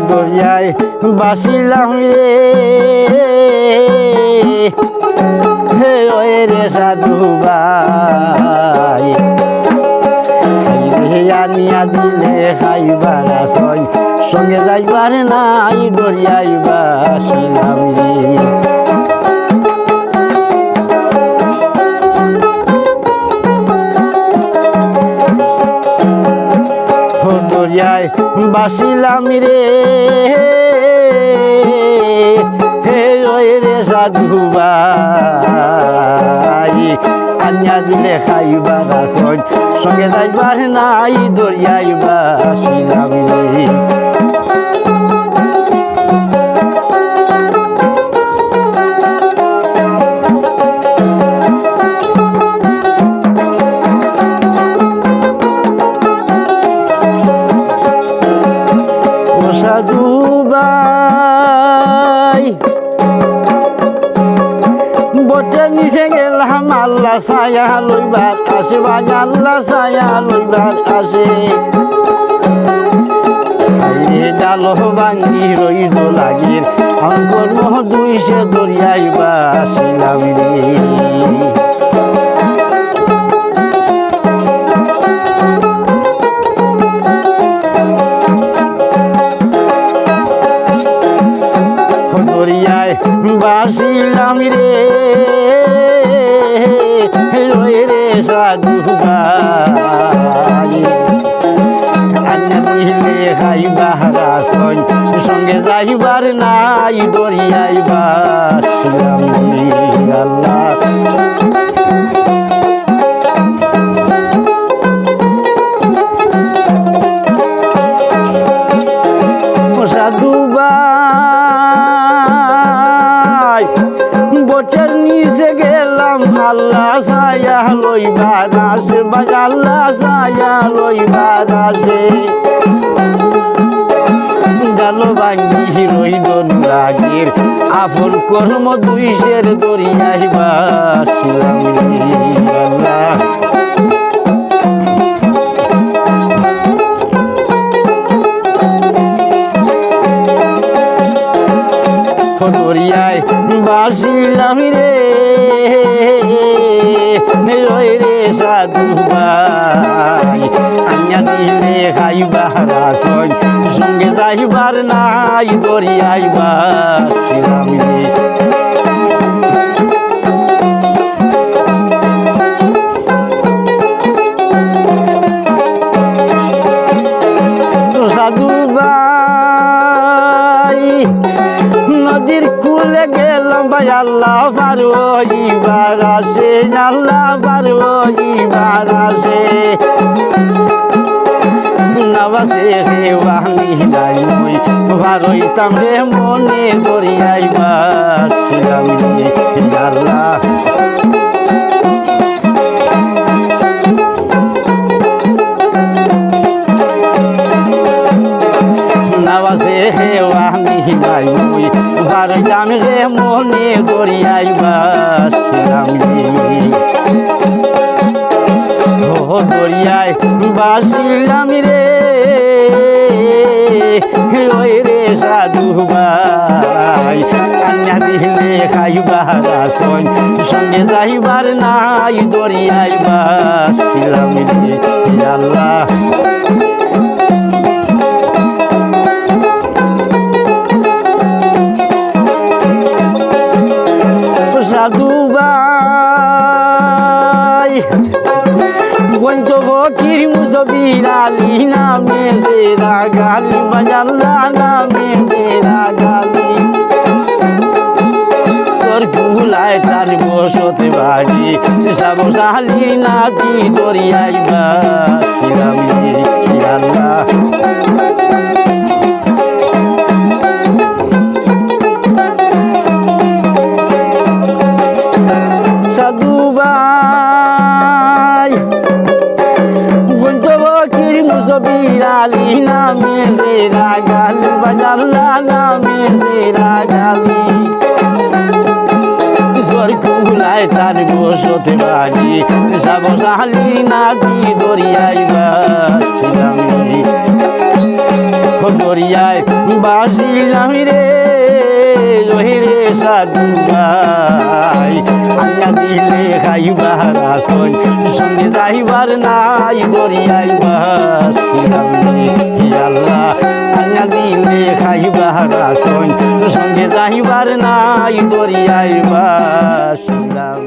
দরিয়ায় বাসিলাম রে হে ওই রে সাধু ভাই আনিয়া দিলে খাইবার আসয় সঙ্গে যাইবার নাই দরিয়ায় বাসিলাম রে দরিয়ায় বাসিলাম রে হে ওই রে সাধু ভাই আনিয়া দিলে খাইবার আসয় সঙ্গে যাইবার নাই দরিয়ায় বাসিলাম রে সাধু ভাই বটে নিচে গেলাম আল্লাহ ছায়া লইবার আসে ভাই আল্লাহ ছায়া লইবার আসে ডাল ভাঙ্গি রইল লাগির কর্ম দুই সে দরিয়ায় বাসিলাম রে দরিয়ায় বাসিলাম রে ওই রে সাধু ভাই আন্না দিলে খাইবার আসয় সঙ্গে যাইবার নাই দরিয়ায় বাসিলাম রে আল্লাহ সাধু ভাই বটের নিচে গেলাম আল্লাহ ছায়া লইবার আসে ভাই আল্লাহ ছায়া লইবার আসে ডাল ভাঙ্গি রইল লাগির আপন কর্ম দুই সের দরিয়ায় বাসিলাম রে আল্লাহ দরিয়ায় বাসিলাম রে ওই রে সাধু ভাই আনিয়া দিলে খাইবার আসয় সঙ্গে যাইবার নাই দরিয়ায় বাসিলাম রে সাধু ভাই নদীর কুলে গেলাম ভাই আল্লাহ পারবার আসে আল্লাহ পারবার আসে নবাসে হেওয়ানি নাই মই পারইতাম রে মনে দরিয়ায় বাসিলাম রে আল্লাহ নবাসে হেওয়ানি নাই মই পারইতাম রে মনে দরিয়ায় বাসিলাম রে ও দরিয়ায় বাসিলাম রে ওই রে সাধু ভাই কান্না দিলে খাইবার আসয় সঙ্গে যাইবার নাই দরিয়ায় বাসিলাম রে আল্লাহ সাধু ভাই গঞ্জ ফকির মুসবির আলী নামে জেরা গালি বাজাল্লা নামে জেরা গালি সরকুলায় তার বসতে বাড়ি সাবশালী নাতি দরিয়ায় বাসিলাম রে আল্লাহ সাধু ভাই গঞ্জ ফকির মুসবির আলী নামে জেরা গালি বাজাল্লা নামে জেরা গালি সরকুলায় তার বসতে বাড়ি সাবশালী নাতি দরিয়ায় বাসিলাম রে দরিয়ায় বাসিলাম রে ওই রে সাধু ভাই আল্লাহ দিলে খাইবার আসন সঙ্গে যাইবার নাই দরিয়ায় বাসিলাম রে আল্লাহ আল্লাহ দিলে খাইবার আসন সঙ্গে যাইবার নাই দরিয়ায় বাসিলাম।